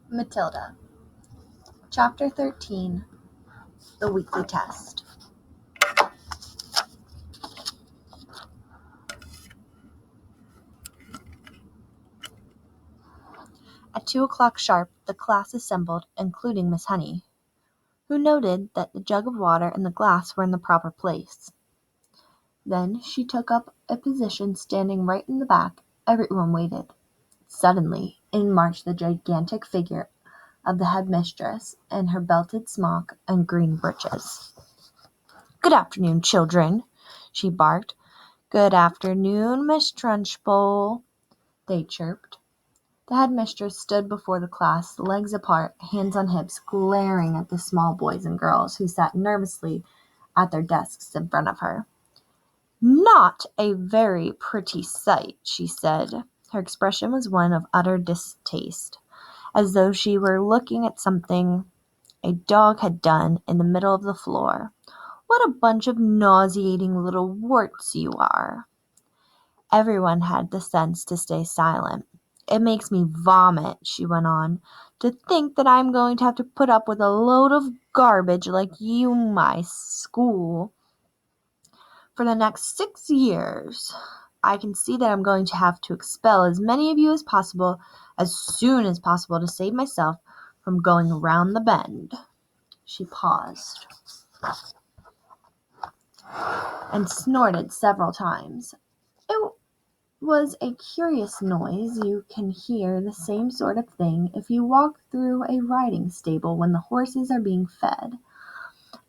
Matilda. Chapter 13. The Weekly Test. At 2 o'clock sharp, the class assembled, including Miss Honey, who noted that the jug of water and the glass were in the proper place. Then she took up a position standing right in the back. Everyone waited. Suddenly, in marched the gigantic figure of the headmistress in her belted smock and green breeches. "Good afternoon, children," she barked. "Good afternoon, Miss Trunchbull," they chirped. The headmistress stood before the class, legs apart, hands on hips, glaring at the small boys and girls who sat nervously at their desks in front of her. "Not a very pretty sight," she said. Her expression was one of utter distaste, as though she were looking at something a dog had done in the middle of the floor. "What a bunch of nauseating little warts you are." Everyone had the sense to stay silent. "It makes me vomit," she went on, "to think that I am going to have to put up with a load of garbage like you in my school for the next 6 years. I can see that I'm going to have to expel as many of you as possible as soon as possible to save myself from going around the bend." She paused and snorted several times. It was a curious noise. You can hear the same sort of thing if you walk through a riding stable when the horses are being fed.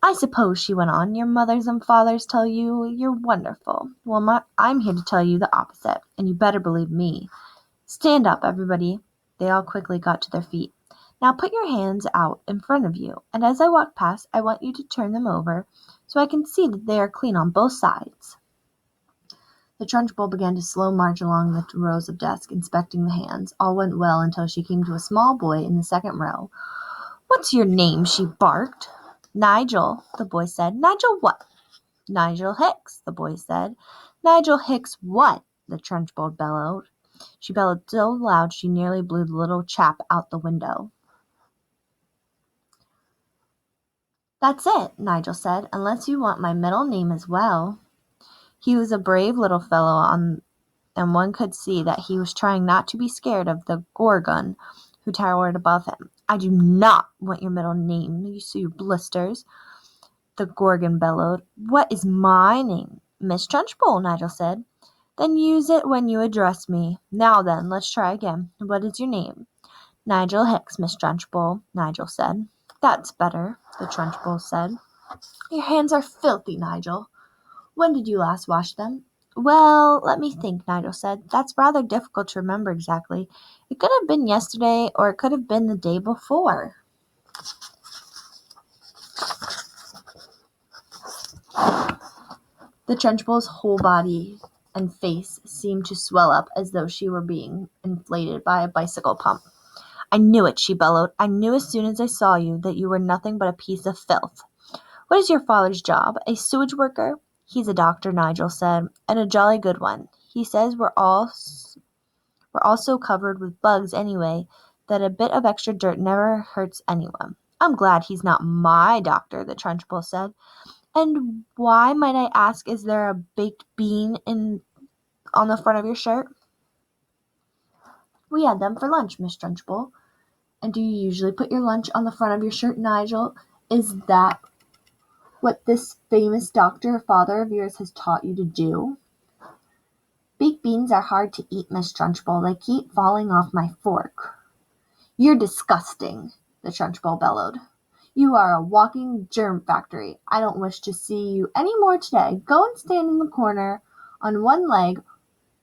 "I suppose," she went on, "your mothers and fathers tell you you're wonderful. Well, I'm here to tell you the opposite, and you better believe me. Stand up, everybody." They all quickly got to their feet. "Now put your hands out in front of you, and as I walk past, I want you to turn them over so I can see that they are clean on both sides." The Trunchbull began to slow march along the rows of desks, inspecting the hands. All went well until she came to a small boy in the second row. "What's your name?" she barked. "Nigel," the boy said. "Nigel what?" "Nigel Hicks," the boy said. "Nigel Hicks what?" the Trunchbull bellowed. She bellowed so loud she nearly blew the little chap out the window. "That's it," Nigel said, "unless you want my middle name as well." He was a brave little fellow, and one could see that he was trying not to be scared of the Gorgon who towered above him. "I do not want your middle name, you see your blisters," the Gorgon bellowed. "What is my name?" "Miss Trunchbull," Nigel said. "Then use it when you address me. Now then, let's try again. What is your name?" "Nigel Hicks, Miss Trunchbull," Nigel said. "That's better," the Trunchbull said. "Your hands are filthy, Nigel. When did you last wash them?" "Well, let me think," Nigel said. "That's rather difficult to remember exactly. It could have been yesterday, or it could have been the day before." The Trunchbull's whole body and face seemed to swell up as though she were being inflated by a bicycle pump. "I knew it," she bellowed. "I knew as soon as I saw you that you were nothing but a piece of filth. What is your father's job? A sewage worker?" "He's a doctor," Nigel said, "and a jolly good one. He says we're all so covered with bugs anyway that a bit of extra dirt never hurts anyone." "I'm glad he's not my doctor," the Trunchbull said. "And why, might I ask, is there a baked bean on the front of your shirt?" "We had them for lunch, Miss Trunchbull." "And do you usually put your lunch on the front of your shirt, Nigel? Is that what this famous doctor father of yours has taught you to do?" "Baked beans are hard to eat, Miss Trunchbull. They keep falling off my fork." "You're disgusting," the Trunchbull bellowed. "You are a walking germ factory. I don't wish to see you any more today. Go and stand in the corner on one leg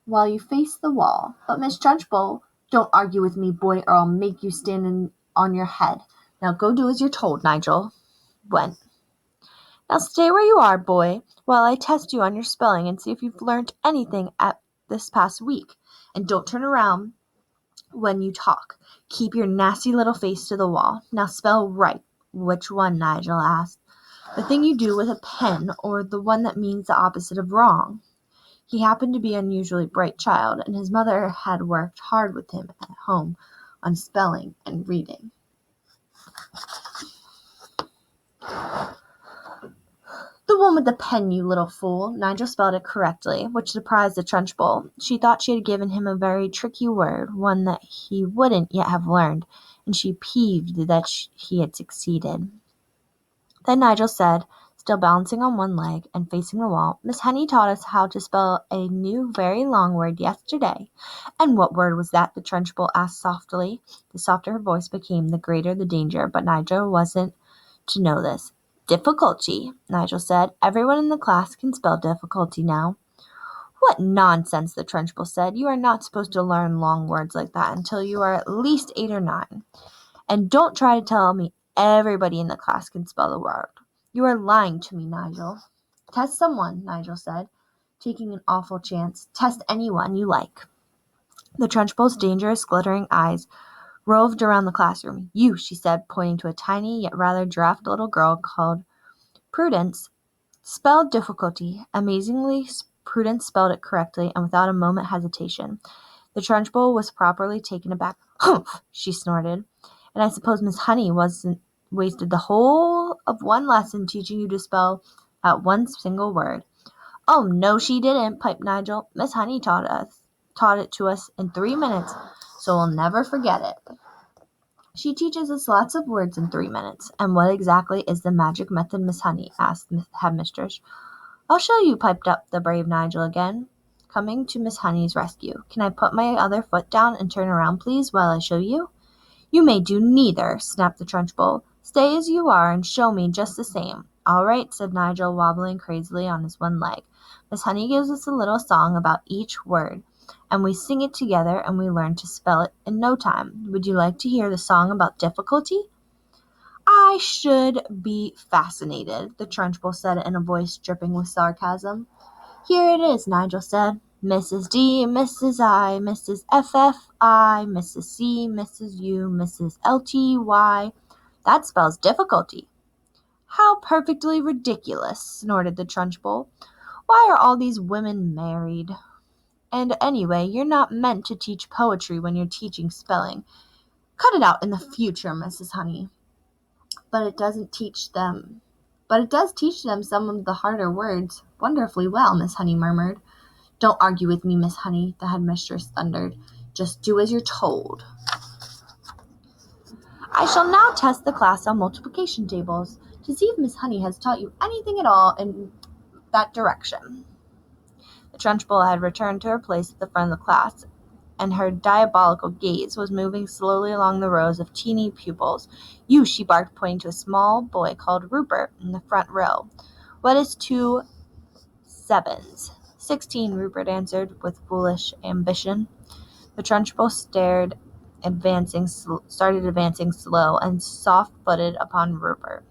while you face the wall. But Miss Trunchbull, don't argue with me, boy, or I'll make you stand on your head. Now go do as you're told." Nigel went. "Now stay where you are, boy, while I test you on your spelling and see if you've learnt anything at this past week. And don't turn around when you talk. Keep your nasty little face to the wall. Now spell right." "Which one?" Nigel asked. "The thing you do with a pen, or the one that means the opposite of wrong?" He happened to be an unusually bright child, and his mother had worked hard with him at home on spelling and reading. "The one with the pen, you little fool." Nigel spelled it correctly, which surprised the Trunchbull. She thought she had given him a very tricky word, one that he wouldn't yet have learned, and she peeved that he had succeeded. Then Nigel said, still balancing on one leg and facing the wall, "Miss Honey taught us how to spell a new very long word yesterday." "And what word was that?" the Trunchbull asked softly. The softer her voice became, the greater the danger, but Nigel wasn't to know this. "Difficulty," Nigel said. "Everyone in the class can spell difficulty now." "What nonsense," the Trunchbull said. "You are not supposed to learn long words like that until you are at least 8 or 9. And don't try to tell me everybody in the class can spell the word. You are lying to me, Nigel." "Test someone," Nigel said, taking an awful chance. "Test anyone you like." The Trunchbull's dangerous, glittering eyes roved around the classroom. "You," she said, pointing to a tiny yet rather draft little girl called Prudence, "spelled difficulty." Amazingly, Prudence spelled it correctly and without a moment's hesitation. The Trunchbull was properly taken aback. "Humph!" she snorted. "And I suppose Miss Honey wasted the whole of one lesson teaching you to spell that one single word." "Oh, no, she didn't," piped Nigel. "Miss Honey taught it to us in 3 minutes, so we'll never forget it." "She teaches us lots of words in 3 minutes. And what exactly is the magic method, Miss Honey?" asked the headmistress. "I'll show you," piped up the brave Nigel again, coming to Miss Honey's rescue. "Can I put my other foot down and turn around, please, while I show you?" "You may do neither," snapped the Trunchbull. "Stay as you are and show me just the same." "All right," said Nigel, wobbling crazily on his one leg. "Miss Honey gives us a little song about each word, and we sing it together, and we learn to spell it in no time. Would you like to hear the song about difficulty?" "I should be fascinated," the Trunchbull said in a voice dripping with sarcasm. "Here it is," Nigel said. "Mrs. D, Mrs. I, Mrs. FFI, Mrs. C, Mrs. U, Mrs. LTY. That spells difficulty." "How perfectly ridiculous," snorted the Trunchbull. "Why are all these women married? And anyway, you're not meant to teach poetry when you're teaching spelling. Cut it out in the future, Mrs. Honey." But it does teach them some of the harder words wonderfully well," Miss Honey murmured. "Don't argue with me, Miss Honey," the headmistress thundered. "Just do as you're told." "I shall now test the class on multiplication tables to see if Miss Honey has taught you anything at all in that direction." The Trunchbull had returned to her place at the front of the class, and her diabolical gaze was moving slowly along the rows of teeny pupils. "You," she barked, pointing to a small boy called Rupert in the front row. "What is 2 sevens?" 16, Rupert answered with foolish ambition. The Trunchbull started advancing slow and soft-footed upon Rupert,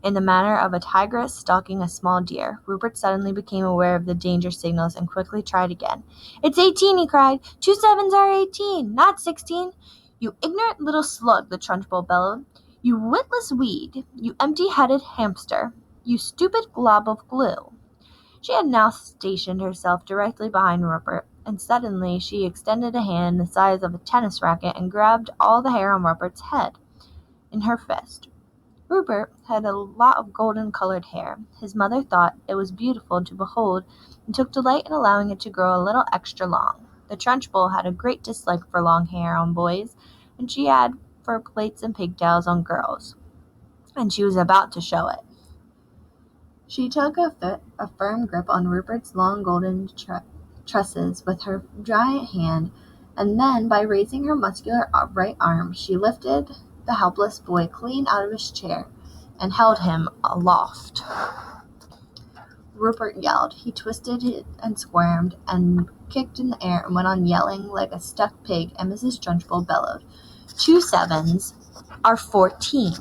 in the manner of a tigress stalking a small deer. Rupert suddenly became aware of the danger signals and quickly tried again. "It's 18, he cried. 2 sevens are 18, not 16. "You ignorant little slug," the Trunchbull bellowed. "You witless weed. You empty-headed hamster. You stupid glob of glue." She had now stationed herself directly behind Rupert, and suddenly she extended a hand the size of a tennis racket and grabbed all the hair on Rupert's head in her fist. Rupert had a lot of golden-colored hair. His mother thought it was beautiful to behold and took delight in allowing it to grow a little extra long. The Trunchbull had a great dislike for long hair on boys, and she had for plaits and pigtails on girls, and she was about to show it. She took a firm grip on Rupert's long golden tresses with her giant hand, and then, by raising her muscular right arm, she lifted the helpless boy clean out of his chair and held him aloft. Rupert yelled. He twisted and squirmed and kicked in the air and went on yelling like a stuck pig, and Mrs. Trunchbull bellowed, 2 sevens are 14.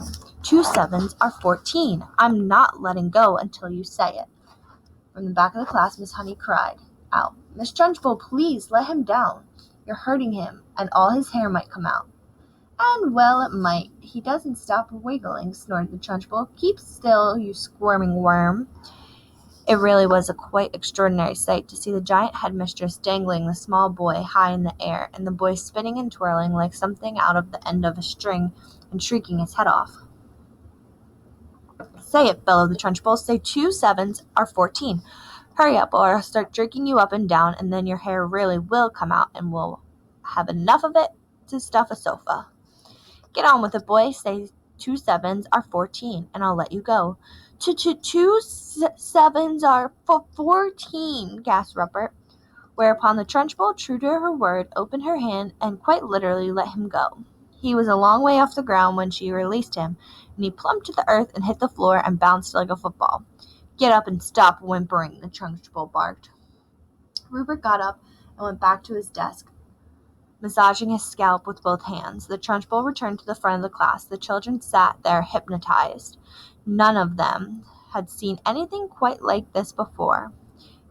2 sevens are 14. I'm not letting go until you say it." From the back of the class, Miss Honey cried out, "Miss Trunchbull, please let him down. You're hurting him, and all his hair might come out." "And well it might. He doesn't stop wiggling," snorted the Trunchbull. "Keep still, you squirming worm." It really was a quite extraordinary sight to see the giant headmistress dangling the small boy high in the air, and the boy spinning and twirling like something out of the end of a string and shrieking his head off. "Say it," bellowed the Trunchbull. "Say 2 sevens are 14. Hurry up, or I'll start jerking you up and down, and then your hair really will come out, and we'll have enough of it to stuff a sofa. Get on with it, boy. Say 2 sevens are 14, and I'll let you go." Two sevens are 14, gasped Rupert, whereupon the Trunchbull, true to her word, opened her hand and quite literally let him go. He was a long way off the ground when she released him, and he plumped to the earth and hit the floor and bounced like a football. "Get up and stop whimpering," the Trunchbull barked. Rupert got up and went back to his desk, massaging his scalp with both hands. The Trunchbull returned to the front of the class. The children sat there hypnotized. None of them had seen anything quite like this before.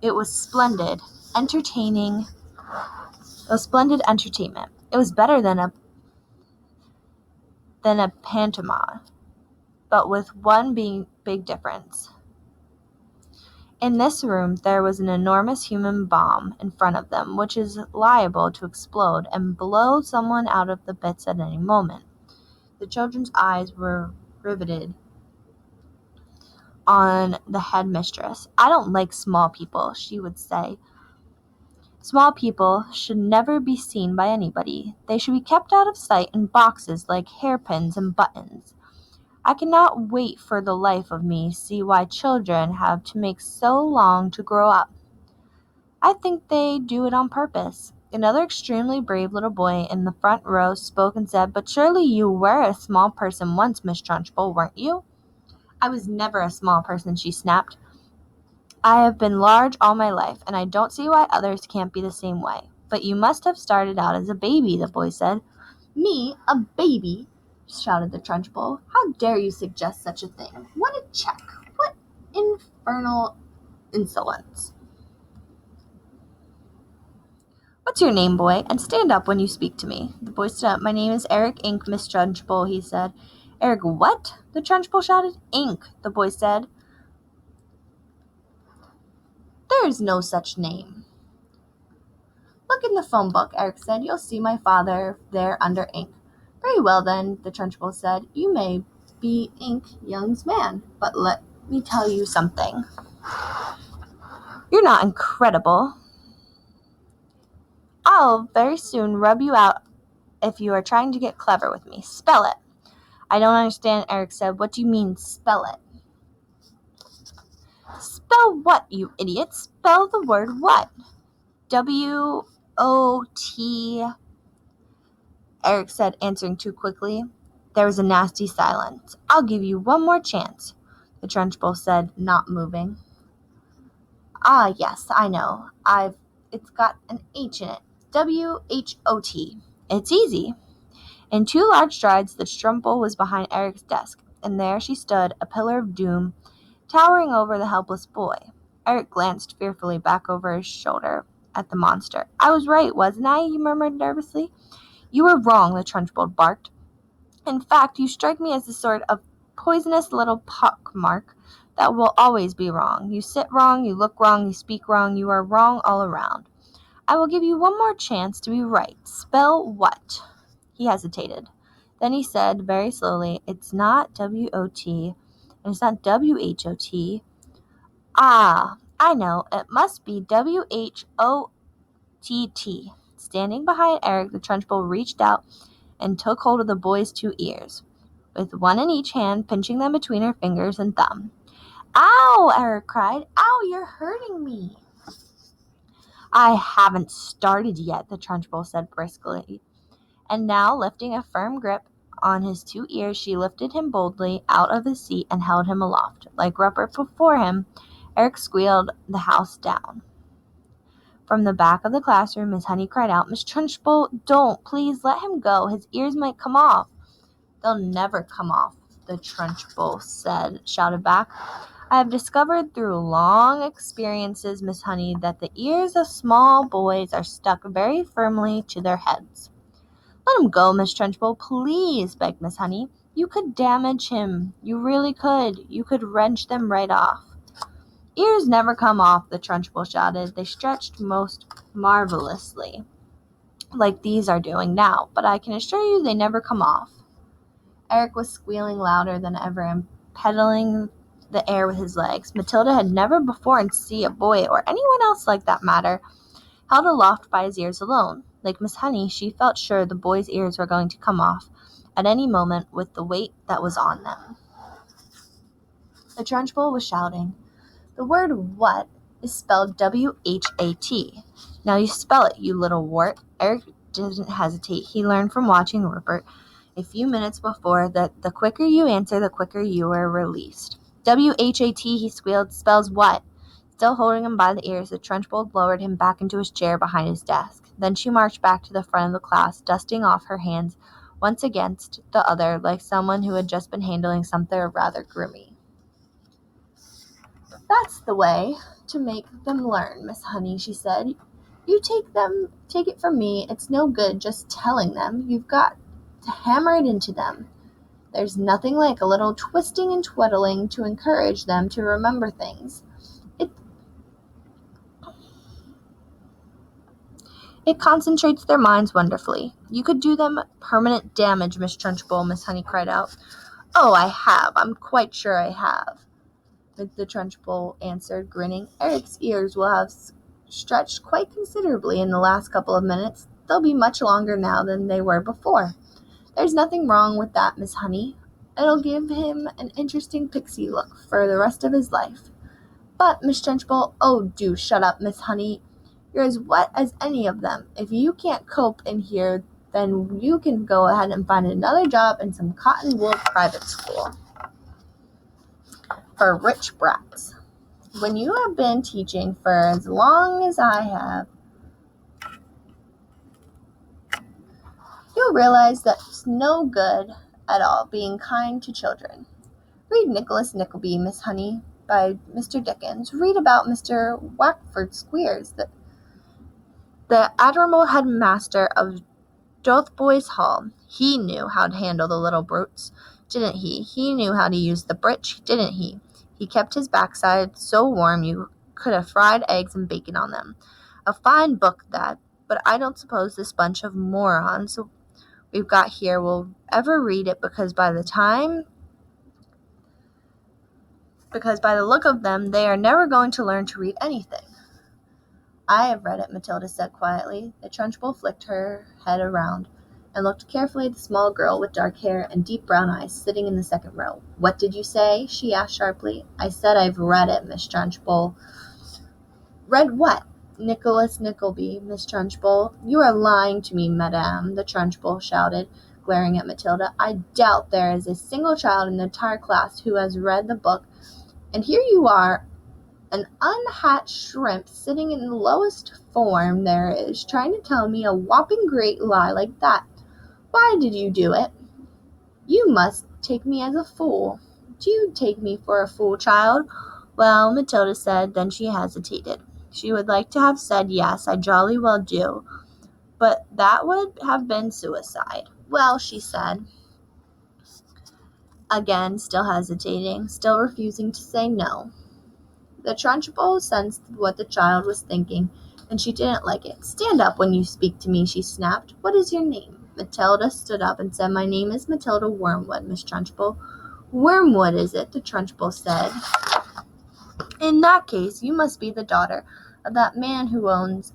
It was splendid entertainment. It was better than a pantomime, but with one big difference. In this room there was an enormous human bomb in front of them, which is liable to explode and blow someone out of the bits at any moment. The children's eyes were riveted on the headmistress. "I don't like small people," she would say. "Small people should never be seen by anybody. They should be kept out of sight in boxes like hairpins and buttons. I cannot wait for the life of me see why children have to make so long to grow up. I think they do it on purpose." Another extremely brave little boy in the front row spoke and said, "But surely you were a small person once, Miss Trunchbull, weren't you?" "I was never a small person," she snapped. "I have been large all my life, and I don't see why others can't be the same way." "But you must have started out as a baby," the boy said. "Me, a baby?" shouted the Trunchbull. "How dare you suggest such a thing? What a check! What infernal insolence!" "What's your name, boy? And stand up when you speak to me." The boy stood up. "My name is Eric Ink, Miss Trunchbull," he said. "Eric what?" the Trunchbull shouted. "Ink," the boy said. "There is no such name." "Look in the phone book," Eric said. "You'll see my father there under Ink." "Very well, then," the Trunchbull said. "You may be Ink, young man, but let me tell you something. You're not incredible. I'll very soon rub you out if you are trying to get clever with me. Spell it." "I don't understand," Eric said. "What do you mean, spell it?" "Spell what, you idiot? Spell the word what?" "W-O-T," Eric said, answering too quickly. There was a nasty silence. "I'll give you one more chance," the Trunchbull said, not moving. "Ah, yes, I know. It's got an H in it. W-H-O-T. It's easy." In 2 large strides, the Trunchbull was behind Eric's desk, and there she stood, a pillar of doom, towering over the helpless boy. Eric glanced fearfully back over his shoulder at the monster. "I was right, wasn't I?" he murmured nervously. "You were wrong," the Trunchbull barked. "In fact, you strike me as the sort of poisonous little pockmark that will always be wrong. You sit wrong, you look wrong, you speak wrong, you are wrong all around. I will give you one more chance to be right. Spell what?" He hesitated. Then he said very slowly, "It's not W-O-T, and it's not W-H-O-T. Ah, I know. It must be W-H-O-T-T." Standing behind Eric, the Trunchbull reached out and took hold of the boy's 2 ears, with one in each hand, pinching them between her fingers and thumb. "Ow!" Eric cried. "Ow, you're hurting me." "I haven't started yet," the Trunchbull said briskly. And now, lifting a firm grip on his 2 ears, she lifted him boldly out of his seat and held him aloft. Like Rupert before him, Eric squealed the house down. From the back of the classroom, Miss Honey cried out, "Miss Trunchbull, don't! Please let him go. His ears might come off." "They'll never come off," the Trunchbull shouted back. "I have discovered through long experiences, Miss Honey, that the ears of small boys are stuck very firmly to their heads." "Let him go, Miss Trunchbull, please," begged Miss Honey. "You could damage him. You really could. You could wrench them right off." Ears never come off, the Trunchbull shouted. They stretched most marvelously, like these are doing now, but I can assure you they never come off. Eric was squealing louder than ever and pedaling the air with his legs. Matilda had never before seen a boy, or anyone else like that matter, held aloft by his ears alone. Like Miss Honey, she felt sure the boy's ears were going to come off at any moment with the weight that was on them. The Trunchbull was shouting, "The word what is spelled W-H-A-T. Now you spell it, you little wart." Eric didn't hesitate. He learned from watching Rupert a few minutes before that the quicker you answer, the quicker you are released. "W-H-A-T, he squealed, "spells what?" Still holding him by the ears, the Trunchbull lowered him back into his chair behind his desk. Then she marched back to the front of the class, dusting off her hands once against the other like someone who had just been handling something rather grimy. "That's the way to make them learn, Miss Honey," she said. "You take it from me, it's no good just telling them. You've got to hammer it into them. There's nothing like a little twisting and twiddling to encourage them to remember things. It concentrates their minds wonderfully. You could do them permanent damage, Miss Trunchbull," Miss Honey cried out. "Oh, I have. I'm quite sure I have," the Trunchbull answered, grinning. "Eric's ears will have stretched quite considerably in the last couple of minutes. They'll be much longer now than they were before. There's nothing wrong with that, Miss Honey. It'll give him an interesting pixie look for the rest of his life. But, Miss Trunchbull, oh, do shut up, Miss Honey. You're as wet as any of them. If you can't cope in here, then you can go ahead and find another job in some cotton wool private school for rich brats. When you have been teaching for as long as I have, you'll realize that it's no good at all being kind to children. Read Nicholas Nickleby, Miss Honey, by Mr. Dickens. Read about Mr. Wackford Squeers, the admirable headmaster of Dotheboys Hall. He knew how to handle the little brutes, didn't he? He knew how to use the britch, didn't he? He kept his backside so warm you could have fried eggs and bacon on them. A fine book, that, but I don't suppose this bunch of morons we've got here will ever read it because by the look of them, they are never going to learn to read anything." "I have read it," Matilda said quietly. The Trunchbull flicked her head around and looked carefully at the small girl with dark hair and deep brown eyes sitting in the second row. "What did you say?" she asked sharply. "I said I've read it, Miss Trunchbull." "Read what?" "Nicholas Nickleby, Miss Trunchbull." "You are lying to me, madame," the Trunchbull shouted, glaring at Matilda. "I doubt there is a single child in the entire class who has read the book, and here you are, an unhatched shrimp sitting in the lowest form there is, trying to tell me a whopping great lie like that. Why did you do it? You must take me as a fool. Do you take me for a fool, child?" "Well," Matilda said, then she hesitated. She would like to have said, "Yes, I jolly well do," but that would have been suicide. "Well," she said, again still hesitating, still refusing to say no. The Trunchbull sensed what the child was thinking, and she didn't like it. "Stand up when you speak to me," she snapped. "What is your name?" Matilda stood up and said, "My name is Matilda Wormwood, Miss Trunchbull." "Wormwood, is it?" the Trunchbull said. "In that case, you must be the daughter of that man who owns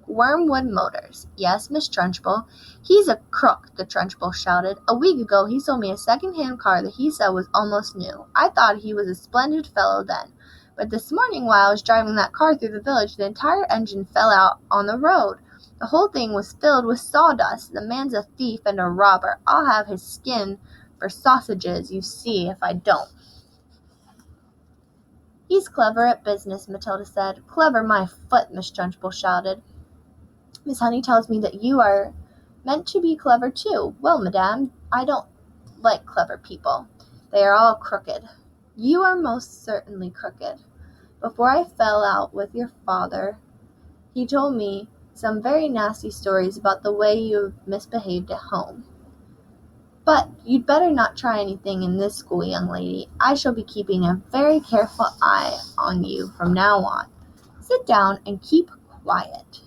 Wormwood Motors." "Yes, Miss Trunchbull." "He's a crook," the Trunchbull shouted. "A week ago he sold me a second-hand car that he said was almost new. I thought he was a splendid fellow then. But this morning while I was driving that car through the village, the entire engine fell out on the road. The whole thing was filled with sawdust. The man's a thief and a robber. I'll have his skin for sausages, you see, if I don't." "He's clever at business," Matilda said. "Clever my foot," Miss Trunchbull shouted. "Miss Honey tells me that you are meant to be clever too." "Well, madame, I don't like clever people. They are all crooked." "You are most certainly crooked. Before I fell out with your father, he told me some very nasty stories about the way you have misbehaved at home." But you'd better not try anything in this school, young lady. I shall be keeping a very careful eye on you from now on. Sit down and keep quiet."